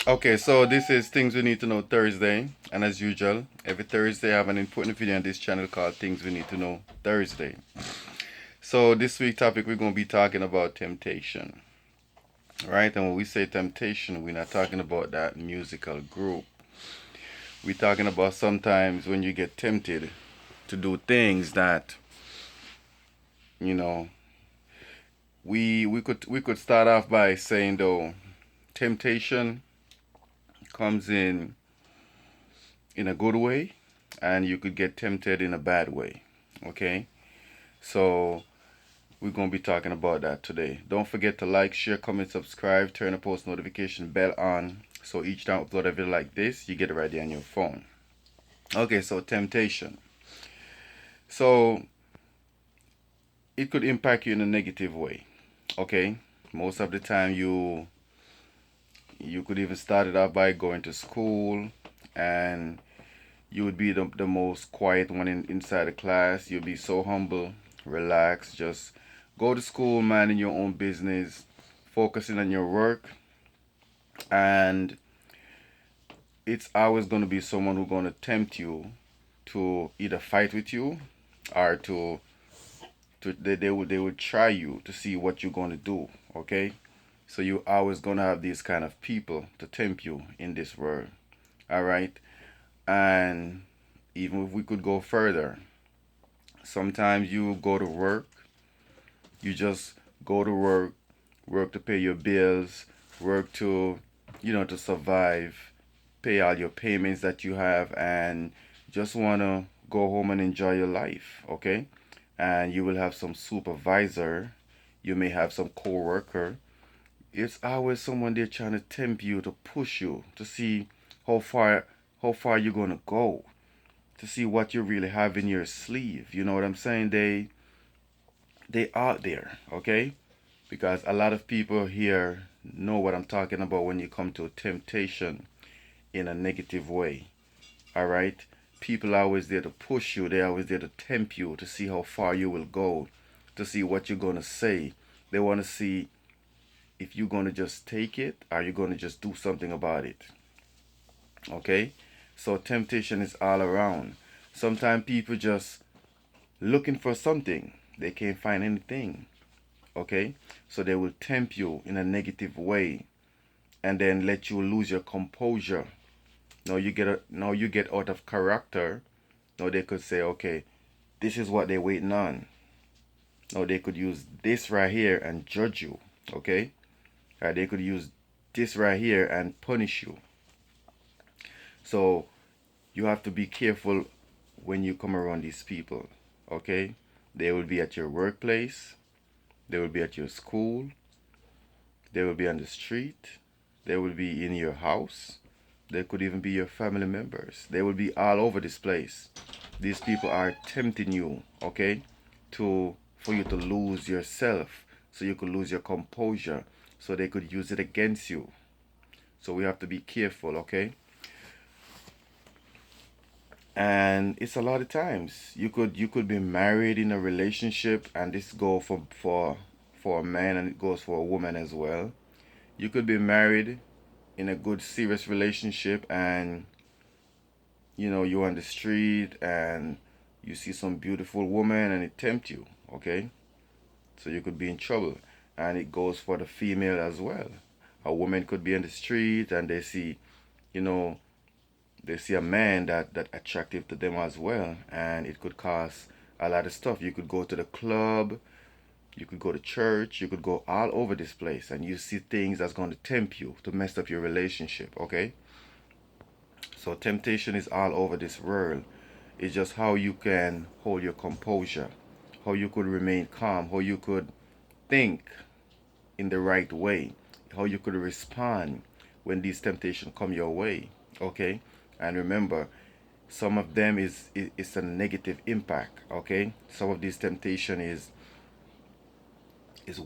Okay, so this is Things We Need to Know Thursday, and as usual, every Thursday I have an important video on this channel called Things We Need to Know Thursday. So this week topic we're going to be talking about temptation, right? And when we say temptation, we're not talking about that musical group. We're talking about sometimes when you get tempted to do things that, you know, we could start off by saying though, temptation comes in a good way, and you could get tempted in a bad way. Okay? So we're gonna be talking about that today. Don't forget to like, share, comment, subscribe, turn the post notification bell on so each time I upload a video like this, you get it right there on your phone. Okay, so temptation. So it could impact you in a negative way. Okay? Most of the time you could even start it off by going to school, and you would be the most quiet one inside the class. You'll be so humble, relaxed, just go to school, minding your own business, focusing on your work, and it's always going to be someone who's going to tempt you to either fight with you or they would try you to see what you're going to do. Okay, so you're always going to have these kind of people to tempt you in this world. All right, and even if we could go further, sometimes you go to work, you just go to work, work to pay your bills, work to survive, pay all your payments that you have, and just want to go home and enjoy your life, okay? And you will have some supervisor, you may have some coworker. It's always someone there trying to tempt you, to push you, to see how far how far you're gonna go, to see what you really have in your sleeve. You know what I'm saying? They out there, okay? Because a lot of people here know what I'm talking about when you come to temptation in a negative way. All right? People are always there to push you, they're always there to tempt you, to see how far you will go, to see what you're going to say. They want to see if you're going to just take it or you're going to just do something about it. Okay? So temptation is all around. Sometimes people just looking for something, they can't find anything. Okay, so they will tempt you in a negative way and then let you lose your composure. Now you get out of character. Now they could say, okay, this is what they're waiting on. Now they could use this right here and judge you. Okay, they could use this right here and punish you. So you have to be careful when you come around these people. Okay, they will be at your workplace, they will be at your school, they will be on the street, they will be in your house, they could even be your family members. They will be all over this place. These people are tempting you, okay, to for you to lose yourself, so you could lose your composure, so they could use it against you. So we have to be careful, okay? And it's a lot of times you could be married in a relationship, and this go for a man and it goes for a woman as well. You could be married in a good serious relationship, and you're on the street and you see some beautiful woman and it tempt you, okay? So you could be in trouble. And it goes for the female as well. A woman could be in the street and you know they see a man that attractive to them as well, and it could cause a lot of stuff. You could go to the club, you could go to church, you could go all over this place, and you see things that's going to tempt you to mess up your relationship, okay? So temptation is all over this world. It's just how you can hold your composure, how you could remain calm, how you could think in the right way, how you could respond when these temptations come your way. Okay? And remember, some of them is a negative impact. Okay? Some of these temptation is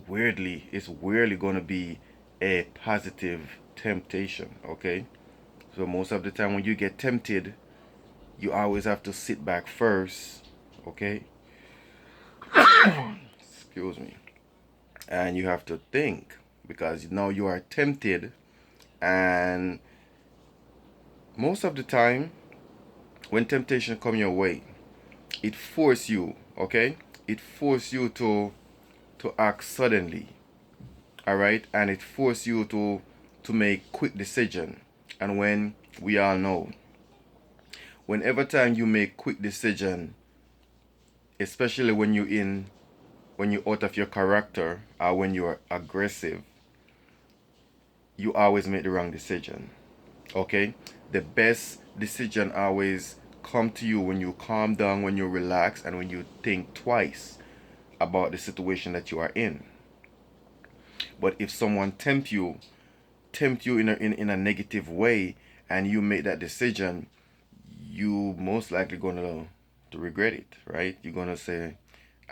weirdly gonna be a positive temptation. Okay? So most of the time when you get tempted, you always have to sit back first, okay? Excuse me. And you have to think, because now you are tempted And most of the time, when temptation come your way, it force you, okay? It force you to act suddenly, all right? And it force you to make quick decision. And when we all know, whenever time you make quick decision, especially when you're out of your character or when you're aggressive, you always make the wrong decision. Okay? The best decision always come to you when you calm down, when you relax, and when you think twice about the situation that you are in. But if someone tempt you in a negative way, and you make that decision, you most likely gonna to regret it, right? You're gonna say,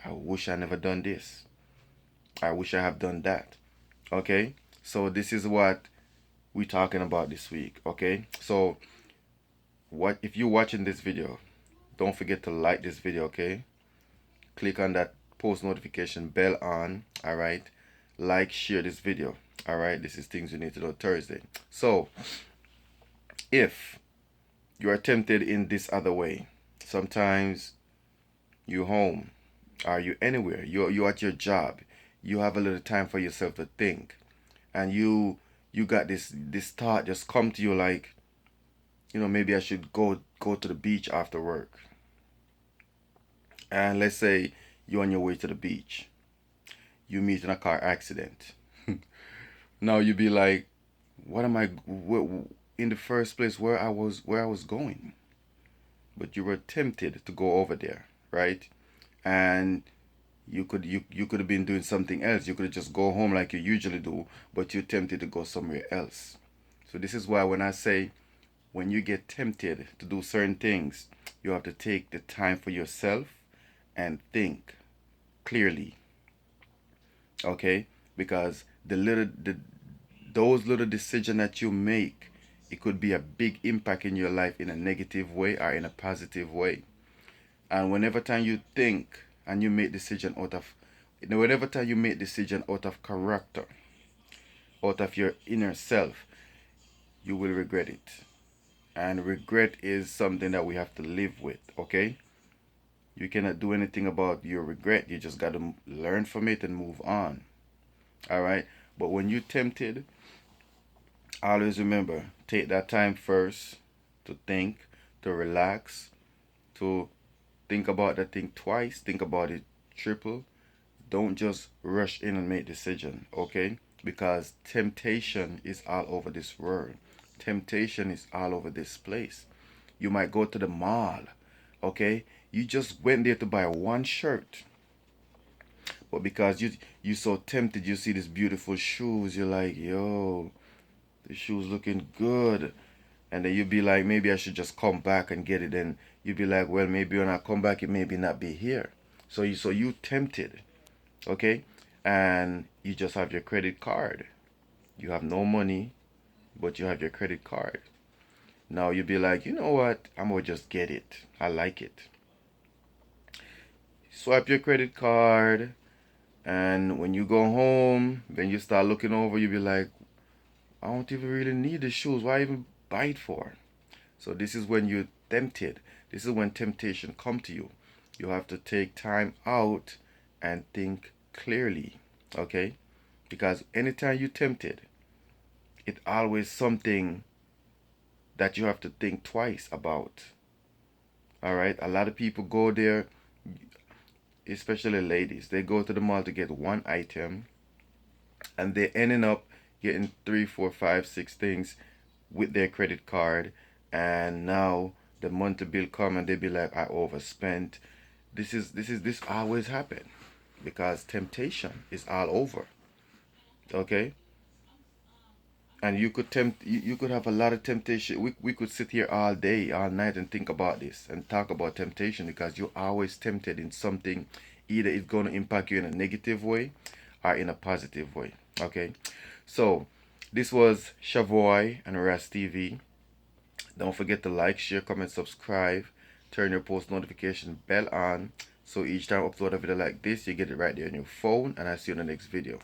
I wish I never done this. I wish I have done that. Okay? So this is what we're talking about this week. Okay? So what if you're watching this video, don't forget to like this video, okay? Click on that post notification bell on, all right? Like, share this video, all right? This is things you need to know Thursday. So if you are tempted in this other way, sometimes you home, are you anywhere, you at your job, you have a little time for yourself to think, and you got this thought just come to you like, maybe I should go to the beach after work. And let's say you're on your way to the beach, you meet in a car accident. Now you be like, what am I in the first place, where I was going? But you were tempted to go over there, right? And you could have been doing something else. You could have just go home like you usually do, but you're tempted to go somewhere else. So this is why when I say, when you get tempted to do certain things, you have to take the time for yourself and think clearly, okay? Because those little decisions that you make, it could be a big impact in your life in a negative way or in a positive way. And whenever time you think and you make decision out of, whenever time you make decision out of character, out of your inner self, you will regret it. And regret is something that we have to live with, okay? You cannot do anything about your regret. You just got to learn from it and move on. All right? But when you're tempted, always remember, take that time first to think, to relax, to think about that thing twice, think about it triple. Don't just rush in and make decision, okay? Because temptation is all over this world. Temptation is all over this place. You might go to the mall, okay? You just went there to buy one shirt, but because you so tempted, you see these beautiful shoes, you're like, yo, the shoes looking good. And then you'd be like, maybe I should just come back and get it. And you'd be like, well, maybe when I come back, it maybe not be here. So you tempted, okay? And you just have your credit card. You have no money, but you have your credit card. Now you'd be like, you know what? I'm gonna just get it. I like it. Swipe your credit card, and when you go home, then you start looking over, you be like, I don't even really need the shoes. Why even buy it for? So this is when you're tempted. This is when temptation come to you. You have to take time out and think clearly, okay? Because anytime you're tempted, it's always something that you have to think twice about. All right? A lot of people go there, especially ladies. They go to the mall to get one item, and they're ending up getting three, four, five, six things with their credit card, and now the monthly bill come and they be like, I overspent. This always happen because temptation is all over. Okay? And you could have a lot of temptation. We could sit here all day, all night and think about this and talk about temptation because you're always tempted in something. Either it's going to impact you in a negative way or in a positive way. Okay? So this was Shavoy and Ras TV. Don't forget to like, share, comment, subscribe. Turn your post notification bell on so each time I upload a video like this, you get it right there on your phone. And I'll see you in the next video.